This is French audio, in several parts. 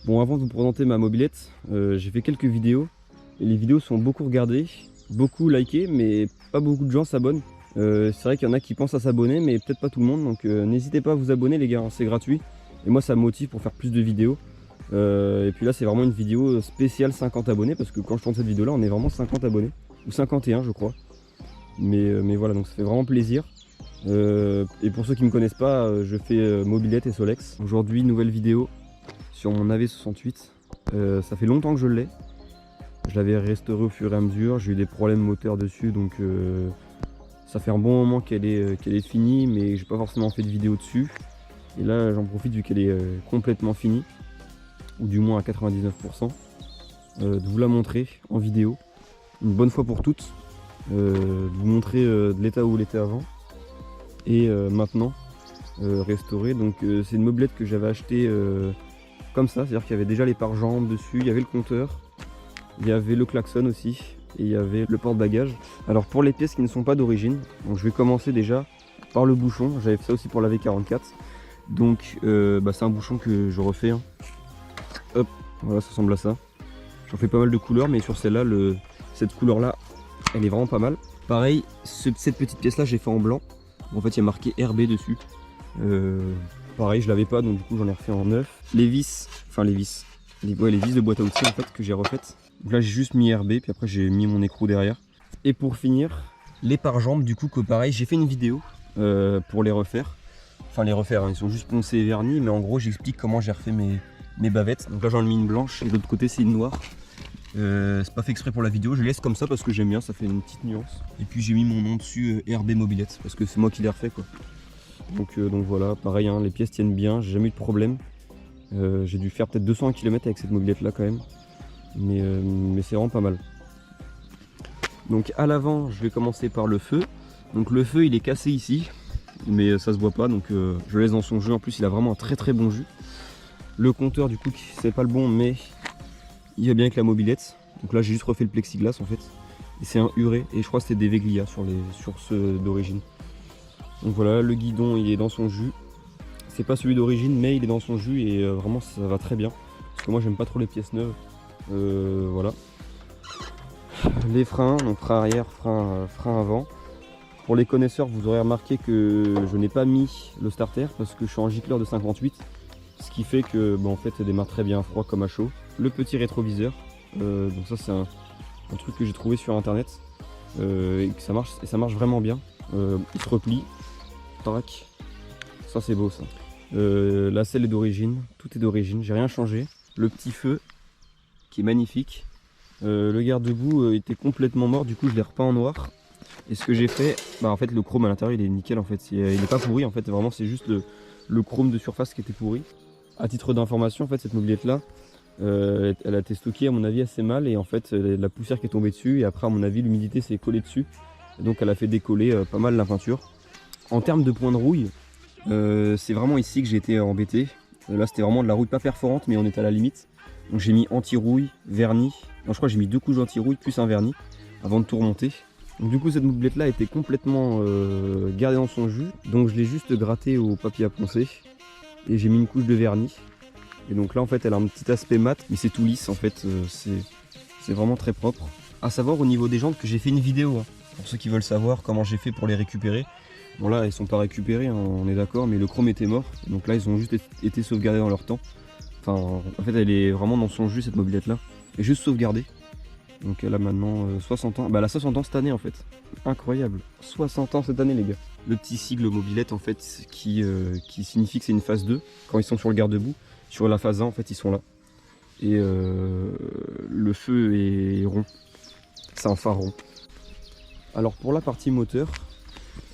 Bon, avant de vous présenter ma mobilette, j'ai fait quelques vidéos et les vidéos sont beaucoup regardées, beaucoup likées, mais pas beaucoup de gens s'abonnent. C'est vrai qu'il y en a qui pensent à s'abonner, mais peut-être pas tout le monde, donc n'hésitez pas à vous abonner les gars, hein, c'est gratuit. Et moi ça me motive pour faire plus de vidéos. Et puis là c'est vraiment une vidéo spéciale 50 abonnés, parce que quand je tourne cette vidéo là on est vraiment 50 abonnés, ou 51 je crois. Mais voilà, donc ça fait vraiment plaisir. Et pour ceux qui ne me connaissent pas, je fais mobilette et Solex. Aujourd'hui nouvelle vidéo sur mon AV68. Ça fait longtemps que je l'ai. Je l'avais restauré au fur et à mesure. J'ai eu des problèmes moteurs dessus, donc ça fait un bon moment qu'elle est finie, mais j'ai pas forcément fait de vidéo dessus. Et là j'en profite vu qu'elle est complètement finie, ou du moins à 99%, de vous la montrer en vidéo, une bonne fois pour toutes, de vous montrer de l'état où elle était avant et maintenant restaurée. Donc c'est une mobilette que j'avais achetée comme ça, c'est-à-dire qu'il y avait déjà les pare-jambes dessus, il y avait le compteur, il y avait le klaxon aussi, et il y avait le porte-bagages. Alors pour les pièces qui ne sont pas d'origine, donc je vais commencer déjà par le bouchon. J'avais fait ça aussi pour la V44, donc c'est un bouchon que je refais, hein. Hop, voilà, ça ressemble à ça. J'en fais pas mal de couleurs, mais sur celle-là, cette couleur-là, elle est vraiment pas mal. Pareil, cette petite pièce-là, j'ai fait en blanc. En fait, il y a marqué RB dessus. Pareil, je l'avais pas, donc du coup, j'en ai refait en neuf. Les vis, les vis de boîte à outils en fait que j'ai refaites. Donc là, j'ai juste mis RB, puis après, j'ai mis mon écrou derrière. Et pour finir, les pare-jambes, du coup, que pareil, j'ai fait une vidéo pour les refaire. Enfin, les refaire, hein, ils sont juste poncés et vernis, mais en gros, j'explique comment j'ai refait mes bavettes. Donc là, j'en ai mis une blanche et de l'autre côté, c'est une noire. C'est pas fait exprès pour la vidéo, je laisse comme ça parce que j'aime bien, ça fait une petite nuance. Et puis j'ai mis mon nom dessus, RB Mobilette, parce que c'est moi qui l'ai refait quoi. Donc voilà, pareil, hein, les pièces tiennent bien, j'ai jamais eu de problème. J'ai dû faire peut-être 200 km avec cette mobilette là quand même, mais c'est vraiment pas mal. Donc à l'avant, je vais commencer par le feu. Donc le feu il est cassé ici, mais ça se voit pas, donc je le laisse dans son jus. En plus il a vraiment un très bon jus. Le compteur du coup c'est pas le bon, mais il va bien avec la mobilette. Donc là j'ai juste refait le plexiglas en fait. Et c'est un urée, et je crois que c'était des Veglia sur ceux d'origine. Donc voilà, le guidon il est dans son jus. C'est pas celui d'origine, mais il est dans son jus et vraiment ça va très bien. Parce que moi j'aime pas trop les pièces neuves. Voilà. Les freins, donc frein arrière, frein avant. Pour les connaisseurs, vous aurez remarqué que je n'ai pas mis le starter parce que je suis en gicleur de 58. Ce qui fait que en fait ça démarre très bien à froid comme à chaud. Le petit rétroviseur, donc ça c'est un truc que j'ai trouvé sur internet et que ça marche vraiment bien. Il se replie, tac, ça c'est beau ça. La selle est d'origine, tout est d'origine, j'ai rien changé. Le petit feu qui est magnifique. Le garde-boue était complètement mort, du coup je l'ai repeint en noir. Et ce que j'ai fait, en fait le chrome à l'intérieur il est nickel en fait, il n'est pas pourri en fait, vraiment c'est juste le chrome de surface qui était pourri. À titre d'information, en fait cette mobilette là, elle a été stockée à mon avis assez mal, et en fait la poussière qui est tombée dessus, et après à mon avis l'humidité s'est collée dessus, et donc elle a fait décoller pas mal la peinture. En termes de points de rouille, c'est vraiment ici que j'ai été embêté. Là c'était vraiment de la rouille pas perforante, mais on est à la limite. Donc j'ai mis anti-rouille, vernis, non je crois que j'ai mis 2 couches d'anti-rouille plus un vernis avant de tout remonter. Donc du coup cette mobilette là était complètement gardée dans son jus, donc je l'ai juste gratté au papier à poncer et j'ai mis une couche de vernis. Et donc là en fait elle a un petit aspect mat, mais c'est tout lisse en fait, c'est vraiment très propre. À savoir au niveau des jantes que j'ai fait une vidéo, hein, pour ceux qui veulent savoir comment j'ai fait pour les récupérer. Bon là elles sont pas récupérées, hein, on est d'accord, mais le chrome était mort, donc là ils ont juste été sauvegardés dans leur temps. Enfin en fait elle est vraiment dans son jus cette mobilette là, et juste sauvegardée. Donc elle a maintenant 60 ans, elle a 60 ans cette année en fait, incroyable, 60 ans cette année les gars. Le petit sigle mobilette en fait qui signifie que c'est une phase 2, quand ils sont sur le garde-boue. Sur la phase 1 en fait ils sont là. Et le feu est rond, c'est un phare rond. Alors pour la partie moteur,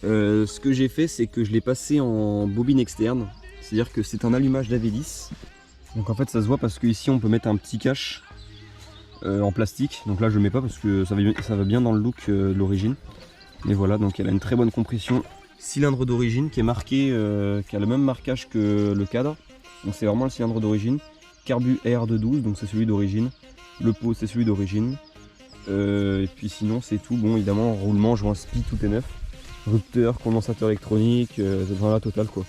ce que j'ai fait c'est que je l'ai passé en bobine externe. C'est-à-dire que c'est un allumage d'AV10. Donc en fait ça se voit parce qu'ici on peut mettre un petit cache en plastique. Donc là je le mets pas parce que ça va bien dans le look de l'origine. Mais voilà, donc elle a une très bonne compression. Cylindre d'origine qui est marqué, qui a le même marquage que le cadre. Donc c'est vraiment le cylindre d'origine. Carbu R212, donc c'est celui d'origine. Le pot c'est celui d'origine. Et puis sinon c'est tout. Bon évidemment roulement, joint spi, tout est neuf. Rupteur, condensateur électronique, c'est dans la totale quoi.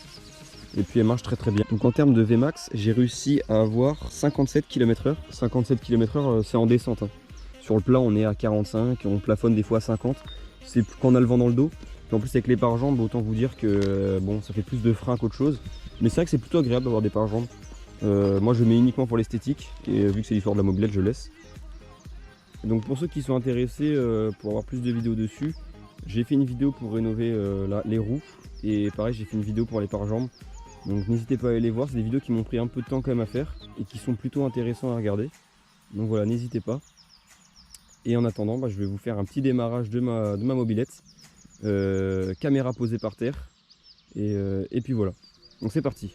et puis elle marche très très bien. Donc en termes de Vmax, j'ai réussi à avoir 57 km/h. 57 km/h c'est en descente, hein. Sur le plat on est à 45, on plafonne des fois à 50. C'est quand on a le vent dans le dos. Et en plus avec les pare-jambes, autant vous dire que bon, ça fait plus de frein qu'autre chose. Mais c'est vrai que c'est plutôt agréable d'avoir des pare-jambes. Moi je mets uniquement pour l'esthétique, et vu que c'est l'histoire de la mobilette, je laisse. Et donc pour ceux qui sont intéressés pour avoir plus de vidéos dessus, j'ai fait une vidéo pour rénover les roues. Et pareil, j'ai fait une vidéo pour les pare-jambes. Donc n'hésitez pas à aller les voir, c'est des vidéos qui m'ont pris un peu de temps quand même à faire et qui sont plutôt intéressantes à regarder. Donc voilà, n'hésitez pas. Et en attendant, je vais vous faire un petit démarrage de ma mobilette. Caméra posée par terre. Et puis voilà. Donc c'est parti.